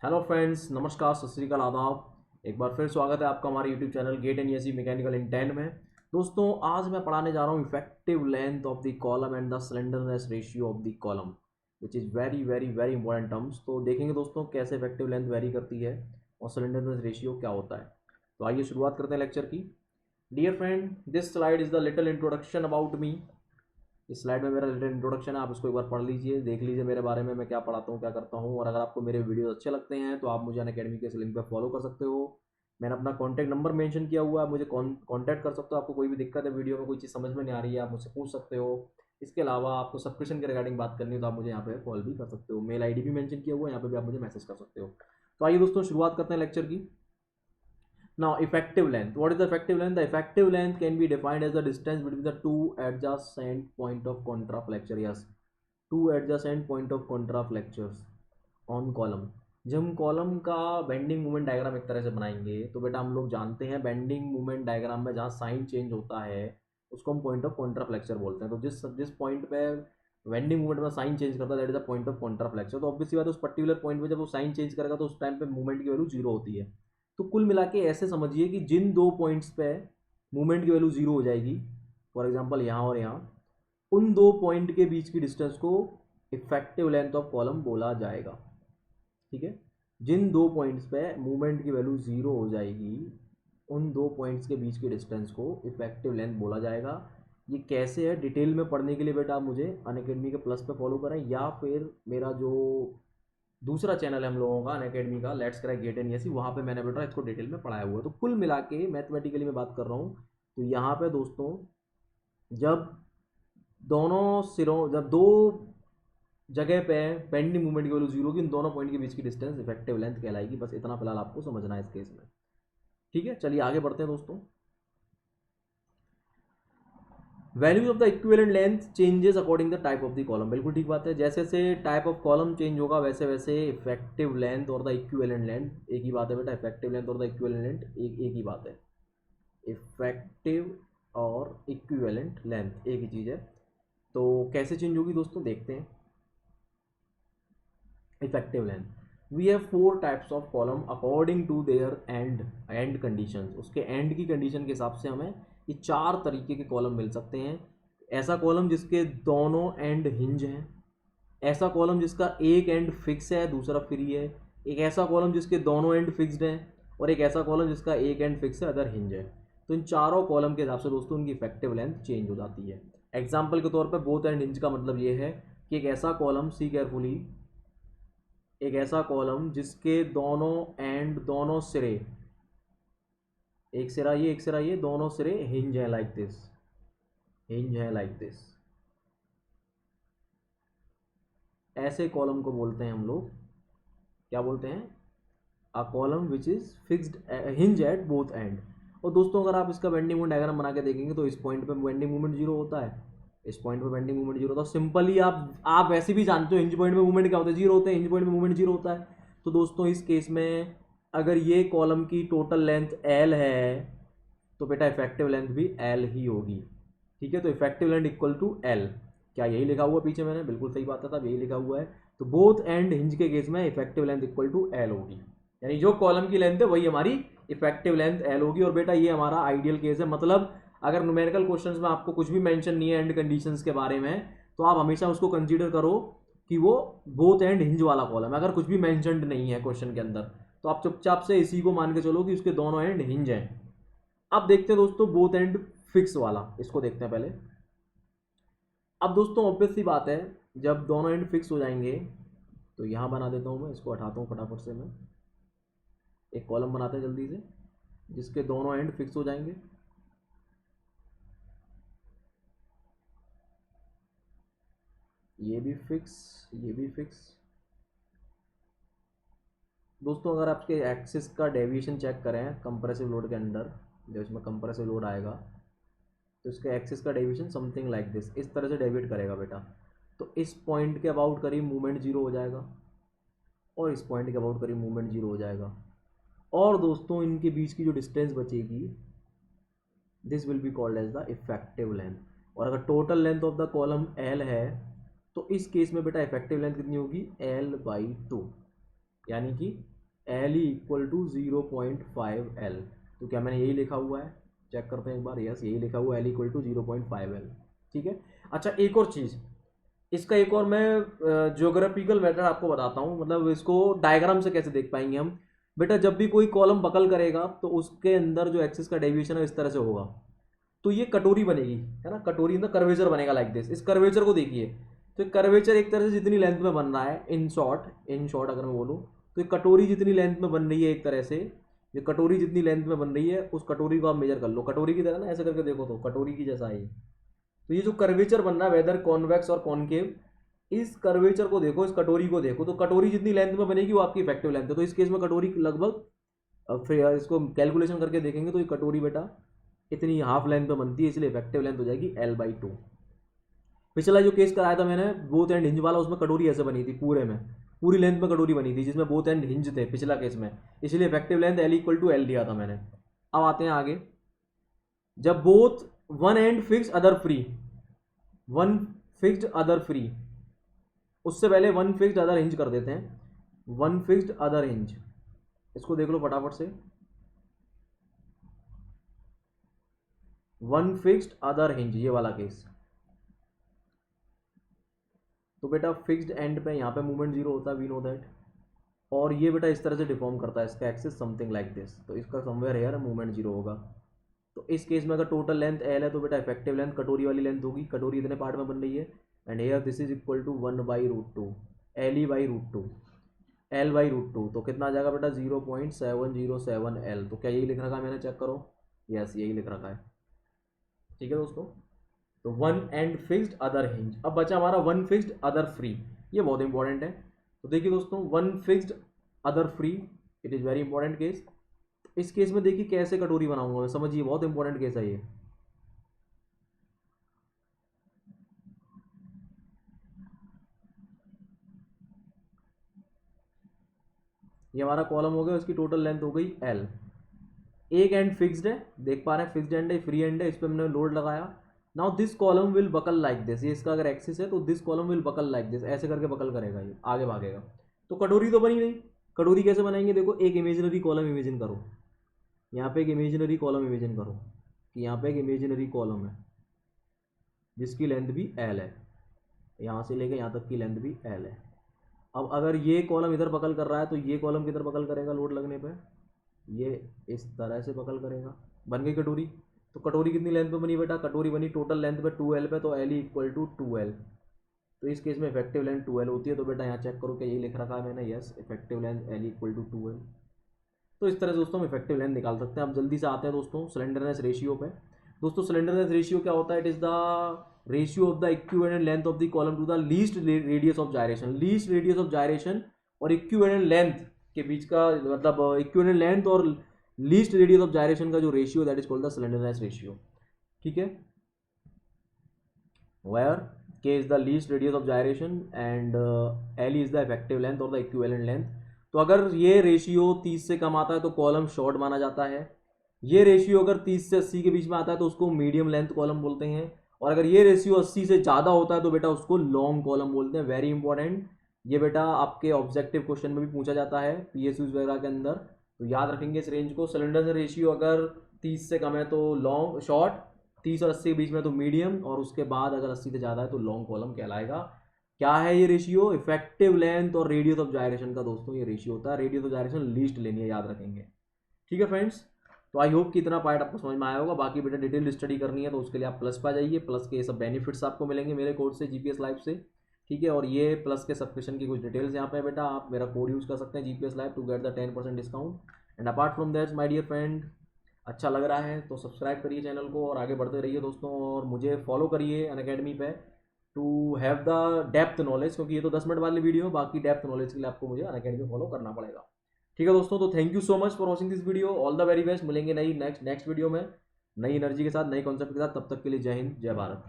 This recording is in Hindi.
हेलो फ्रेंड्स, नमस्कार, सत श्री अकाल, आदाब। एक बार फिर स्वागत है आपका हमारे YouTube channel GATE and ESE mechanical in 10 में। दोस्तों, आज मैं पढ़ाने जा रहा हूँ effective length of the column and the slenderness ratio of the column, which is very very very important terms. तो देखेंगे दोस्तों कैसे इफेक्टिव लेंथ वेरी करती है और स्लेंडरनेस रेशियो क्या होता है। तो आइए शुरुआत करते हैं लेक्चर की। Dear friend, this slide is the little introduction about me. इस स्लाइड में मेरा लिटिल इंट्रोडक्शन है, आप इसको एक बार पढ़ लीजिए, देख लीजिए मेरे बारे में, मैं क्या पढ़ाता हूँ, क्या करता हूँ। और अगर आपको मेरे वीडियो अच्छे लगते हैं तो आप मुझे अनअकैडमी के इस लिंक पर फॉलो कर सकते हो। मैंने अपना कॉन्टैक्ट नंबर मेंशन किया हुआ है, आप मुझे कॉन्टैक्ट कर सकते हो। आपको कोई भी दिक्कत है, वीडियो में कोई चीज़ समझ में नहीं आ रही है, आप मुझसे पूछ सकते हो। इसके अलावा आपको सब्सक्रिप्शन के रिगार्डिंग बात करनी है तो आप मुझे यहाँ पे कॉल भी कर सकते हो। मेल आईडी भी मेंशन किया हुआ है, यहाँ पे भी आप मुझे मैसेज कर सकते हो। तो आइए दोस्तों शुरुआत करते हैं लेक्चर की। Now, effective length. What is the effective length? The effective length can be defined as the distance between the two adjacent point of contraflexure. Yes, two adjacent point of contraflexures on column. जब हम कॉलम का बेंडिंग मोमेंट डायग्राम एक तरह से बनाएंगे तो बेटा हम लोग जानते हैं बेंडिंग मोमेंट डायग्राम में जहाँ साइन चेंज होता है उसको हम पॉइंट ऑफ कॉन्ट्राफ्लेक्चर बोलते हैं। तो जिस जिस पॉइंट पे बेंडिंग मोमेंट में साइन चेंज करता है that is the point of contraflexure. तो ऑब्वियसली बात है उस पर्टिकुलर पॉइंट पे जब वो साइन चेंज करेगा तो उस टाइम पे मूवमेंट की वैल्यू जीरो होती है। तो कुल मिला के ऐसे समझिए कि जिन दो पॉइंट्स पे मूवमेंट की वैल्यू जीरो हो जाएगी, फॉर एग्जांपल यहाँ और यहाँ, उन दो पॉइंट के बीच की डिस्टेंस को इफेक्टिव लेंथ ऑफ कॉलम बोला जाएगा। ठीक है, जिन दो पॉइंट्स पे मूवमेंट की वैल्यू जीरो हो जाएगी उन दो पॉइंट्स के बीच की डिस्टेंस को इफेक्टिव लेंथ बोला जाएगा। ये कैसे है डिटेल में पढ़ने के लिए बेटा आप मुझे अनअकैडमी के प्लस पे फॉलो करें या फिर मेरा जो दूसरा चैनल है हम लोगों का अनअकैडमी का, let's crack GATE and ESE, वहाँ पे मैंने बेटा इसको डिटेल में पढ़ाया हुआ है। तो कुल मिला के मैथमेटिकली मैं बात कर रहा हूँ तो यहाँ पे दोस्तों जब दोनों सिरों जब दो जगह पे बेंडिंग मूवमेंट की वैल्यू जीरो की, इन दोनों पॉइंट के बीच की डिस्टेंस इफेक्टिव लेंथ कहलाएगी। बस इतना फिलहाल आपको समझना है इस केस में। ठीक है, चलिए आगे बढ़ते हैं दोस्तों। Values of the equivalent length changes according the type of the column. बिल्कुल ठीक बात है, जैसे जैसे टाइप ऑफ कॉलम चेंज होगा वैसे वैसे इफेक्टिव लेंथ और द इक्विवेलेंट लेंथ एक ही बात है बेटा। इफेक्टिव लेंथ और द इक्विवेलेंट लेंथ एक ही बात है। इफेक्टिव और इक्विवेलेंट लेंथ एक ही चीज़ है। तो कैसे चेंज होगी दोस्तों देखते हैं। Effective length, we have four types of column according to their end conditions. उसके एंड की कंडीशन के हिसाब से हमें ये चार तरीके के कॉलम मिल सकते हैं। ऐसा कॉलम जिसके दोनों एंड हिंज हैं, ऐसा कॉलम जिसका एक एंड फिक्स है दूसरा फ्री है, एक ऐसा कॉलम जिसके दोनों एंड फिक्स्ड हैं, और एक ऐसा कॉलम जिसका एक एंड फिक्स है अदर हिंज है। तो इन चारों कॉलम के हिसाब से दोस्तों उनकी इफेक्टिव लेंथ चेंज हो जाती है। एग्जाम्पल के तौर पर बोथ एंड हिंज का मतलब ये है कि एक ऐसा कॉलम, सी केयरफुली, एक ऐसा कॉलम जिसके दोनों एंड, दोनों सिरे, एक सिरा ये एक सिरा ये, दोनों सिरे हिंज है लाइक दिस, हिंज है लाइक दिस, ऐसे कॉलम को बोलते हैं हम लोग, क्या बोलते हैं, a column which is fixed hinge at both and. और दोस्तों अगर आप इसका बेंडिंग मोमेंट डायग्राम बना के देखेंगे तो इस पॉइंट पे बेंडिंग मोमेंट जीरो होता है, इस पॉइंट पे बेंडिंग मोमेंट जीरो होता है। सिंपली आप वैसे भी जानते हो हिंज पॉइंट पे मूवमेंट क्या होता है, जीरो होते हैं, हिंज पॉइंट पे मूवमेंट जीरो होता है। तो दोस्तों इस केस में अगर ये कॉलम की टोटल लेंथ एल है तो बेटा इफेक्टिव लेंथ भी एल ही होगी। ठीक है, तो effective length equal to L, क्या यही लिखा हुआ पीछे मैंने, बिल्कुल सही बात था, यही लिखा हुआ है। तो बोथ एंड हिंज के केस में effective length equal to L होगी, यानी जो कॉलम की लेंथ है वही हमारी इफेक्टिव लेंथ एल होगी। और बेटा ये हमारा आइडियल केस है, मतलब अगर न्यूमेरिकल क्वेश्चंस में आपको कुछ भी मेंशन नहीं है एंड कंडीशंस के बारे में तो आप हमेशा उसको कंसीडर करो कि वो बोथ एंड हिंज वाला कॉलम है। अगर कुछ भी मेंशनड नहीं है क्वेश्चन के अंदर तो आप चुपचाप से इसी को मान के चलो कि उसके दोनों एंड हिंज हैं। अब देखते हैं दोस्तों बोथ एंड फिक्स वाला, इसको देखते हैं पहले। अब दोस्तों ऑब्वियस सी बात है, जब दोनों एंड फिक्स हो जाएंगे तो यहां बना देता हूं मैं, इसको हटाता हूं फटाफट से, मैं एक कॉलम बनाते हैं जल्दी से जिसके दोनों एंड फिक्स हो जाएंगे। ये भी फिक्स, ये भी फिक्स। दोस्तों अगर आपके एक्सिस का डेविएशन चेक करें कंप्रेसिव लोड के अंडर, जब इसमें कंप्रेसिव लोड आएगा तो इसके एक्सिस का डेविएशन समथिंग लाइक दिस, इस तरह से डेविएट करेगा बेटा। तो इस पॉइंट के अबाउट करीब मूवमेंट जीरो हो जाएगा और इस पॉइंट के अबाउट करीब मूवमेंट जीरो हो जाएगा। और दोस्तों इनके बीच की जो डिस्टेंस बचेगी this will be called as the effective length. और अगर total length of the column L है तो इस केस में बेटा इफेक्टिव लेंथ कितनी होगी, एल बाई टू, यानी कि L E equal to 0.5 L। तो क्या मैंने यही लिखा हुआ है, चेक करते हैं एक बार। यस, यही लिखा हुआ है, एल इक्वल टू 0.5 L। ठीक है। अच्छा, एक और चीज़, इसका एक और मैं ज्योग्राफिकल मेथड आपको बताता हूँ, मतलब इसको डायग्राम से कैसे देख पाएंगे हम। बेटा जब भी कोई कॉलम बकल करेगा तो उसके अंदर जो एक्सिस का डेविएशन है इस तरह से होगा, तो ये कटोरी बनेगी, है ना, कटोरी इन द कर्वेचर बनेगा लाइक दिस। इस कर्वेचर को देखिए, तो कर्वेचर एक तरह से जितनी लेंथ में बन रहा है, इन शॉर्ट अगर मैं बोलूँ तो ये कटोरी जितनी लेंथ में बन रही है एक तरह से, ये कटोरी जितनी लेंथ में बन रही है उस कटोरी को आप मेजर कर लो, कटोरी की तरह ना, ऐसे करके देखो तो कटोरी की जैसा है। तो ये जो कर्वेचर बन रहा है वेदर कॉन्वेक्स और कॉनकेव, इस कर्वेचर को देखो, इस कटोरी को देखो, तो कटोरी जितनी लेंथ में बनेगी वो आपकी इफेक्टिव लेंथ है। तो इस केस में कटोरी लगभग, फिर इसको कैलकुलेशन करके देखेंगे तो ये कटोरी बेटा इतनी हाफ लेंथ में बनती है, इसलिए इफेक्टिव लेंथ हो जाएगी L/2। पिछला जो केस कराया था मैंने बोथ एंड हिंज वाला, उसमें कटोरी ऐसे बनी थी पूरे में, पूरी लेंथ में कटोरी बनी थी जिसमें बोथ एंड हिंज थे पिछला केस में, इसलिए effective length L equal to L दिया था मैंने। अब आते हैं आगे, जब both one end fix other free, one fixed other free, उससे पहले वन फिक्स्ड अदर हिंज कर देते हैं, वन फिक्स्ड अदर हिंज, इसको देख लो फटाफट से, वन फिक्स्ड अदर हिंज, ये वाला केस। तो बेटा फिक्स्ड एंड पे यहाँ पे मूवमेंट जीरो होता है, वी नो दैट, और ये बेटा इस तरह से डिफॉर्म करता है इसका एक्सिस समथिंग लाइक दिस, तो इसका समवेयर हेयर मूवमेंट जीरो होगा। तो इस केस में अगर टोटल लेंथ L है तो बेटा इफेक्टिव लेंथ कटोरी वाली लेंथ होगी, कटोरी इतने पार्ट में बन रही है, and here this is equal to 1/√2 L/√2 L/√2। तो कितना आ जाएगा बेटा 0.707 L। तो क्या यही लिख रखा है मैंने, चेक करो, यस यही लिख रखा है। ठीक है दोस्तों, तो one and fixed other hinge. अब बचा हमारा वन फिक्स्ड अदर फ्री, ये बहुत इंपॉर्टेंट है। तो देखिए दोस्तों, one fixed other free, it is very important case. इस केस में देखिए कैसे कटोरी बनाऊंगा मैं, समझिए बहुत इंपॉर्टेंट केस है ये। ये हमारा कॉलम हो गया, उसकी टोटल लेंथ हो गई L, एक एंड फिक्स्ड है, देख पा रहे हैं, फिक्स्ड एंड है, फ्री एंड है, इस पर हमने लोड लगाया। Now this column will buckle like this, ये इसका अगर एक्सिस है तो this column will buckle like this, ऐसे करके बकल करेगा, ये आगे भागेगा। तो कटोरी तो बनी नहीं, कटोरी कैसे बनाएंगे, देखो एक इमेजिनरी कॉलम इमेजिन करो, यहाँ पे एक इमेजिनरी कॉलम इमेजिन करो कि यहाँ पे एक इमेजिनरी कॉलम है जिसकी लेंथ भी L है, यहाँ से लेके यहाँ तक की लेंथ भी L है। अब अगर ये कॉलम इधर बकल कर रहा है तो ये कॉलम किधर बकल करेगा लोड लगने पे, ये इस तरह से बकल करेगा, बन गई कटोरी। तो कटोरी कितनी लेंथ पे बनी बेटा, कटोरी बनी टोटल लेंथ पे 2L पे, तो L इक्वल टू 2L। तो इस केस में इफेक्टिव लेंथ 2L होती है। तो बेटा यहाँ चेक करो क्या यही लिख रखा है मैंने, yes effective length L equal to 2L। तो इस तरह से दोस्तों हम इफेक्टिव लेंथ निकाल सकते हैं। अब जल्दी से आते हैं दोस्तों स्लेंडरनेस रेशियो पे। दोस्तों स्लेंडरनेस रेशियो क्या होता है, it is the ratio of the equivalent length of the column to the least radius of gyration. Least radius of gyration और इक्विवेलेंट लेंथ के बीच का, मतलब इक्विवेलेंट लेंथ और लीस्ट रेडियस ऑफ जायरेशन का जो ratio, that is called the slenderness ratio. ठीक है, वेयर के is the least radius of gyration and L is the effective length और द इक्विवेलेंट लेंथ। तो अगर ये रेशियो 30 से कम आता है तो कॉलम शॉर्ट माना जाता है, ये रेशियो अगर 30 से 80 के बीच में आता है तो उसको मीडियम लेंथ कॉलम बोलते हैं, और अगर ये रेशियो 80 से ज़्यादा होता है तो बेटा उसको लॉन्ग कॉलम बोलते हैं। वेरी इंपॉर्टेंट, ये बेटा आपके ऑब्जेक्टिव क्वेश्चन में भी पूछा जाता है PSUs वगैरह के अंदर, तो याद रखेंगे इस रेंज को। सिलेंडर रेशियो अगर 30 से कम है तो लॉन्ग शॉर्ट, 30 और 80 के बीच में तो मीडियम, और उसके बाद अगर 80 से ज़्यादा है तो लॉन्ग कॉलम कहलाएगा। क्या है ये रेशियो, इफेक्टिव लेंथ और रेडियस ऑफ जायरेशन का दोस्तों ये रेशियो होता है। रेडियस ऑफ जायरेशन लीस्ट लेनी है, याद रखेंगे। ठीक है फ्रेंड्स, तो आई होप कि इतना पार्ट आपको समझ में आया होगा। बाकी बेटा डिटेल स्टडी करनी है तो उसके लिए आप प्लस पर जाइए, प्लस के सब बेनिफिट्स आपको मिलेंगे मेरे कोर्स से, GPS लाइव से। ठीक है, और ये प्लस के सब्सक्रिप्शन की कुछ डिटेल्स यहाँ पे बेटा आप मेरा कोड यूज़ कर सकते हैं GPS live to get the 10% discount. And apart from that my dear friend, अच्छा लग रहा है तो सब्सक्राइब करिए चैनल को और आगे बढ़ते रहिए दोस्तों, और मुझे फॉलो करिए अनअकैडमी पे to have the depth knowledge, क्योंकि ये तो 10 मिनट वाली वीडियो, बाकी डेप्थ नॉलेज के लिए आपको मुझे अनअकैडमी फॉलो करना पड़ेगा। ठीक है दोस्तों, तो thank you so much for watching this video, all the very best. मिलेंगे नई नेक्स्ट वीडियो में नई एनर्जी के साथ, नई कॉन्सेप्ट के साथ। तब तक के लिए जय हिंद, जय भारत।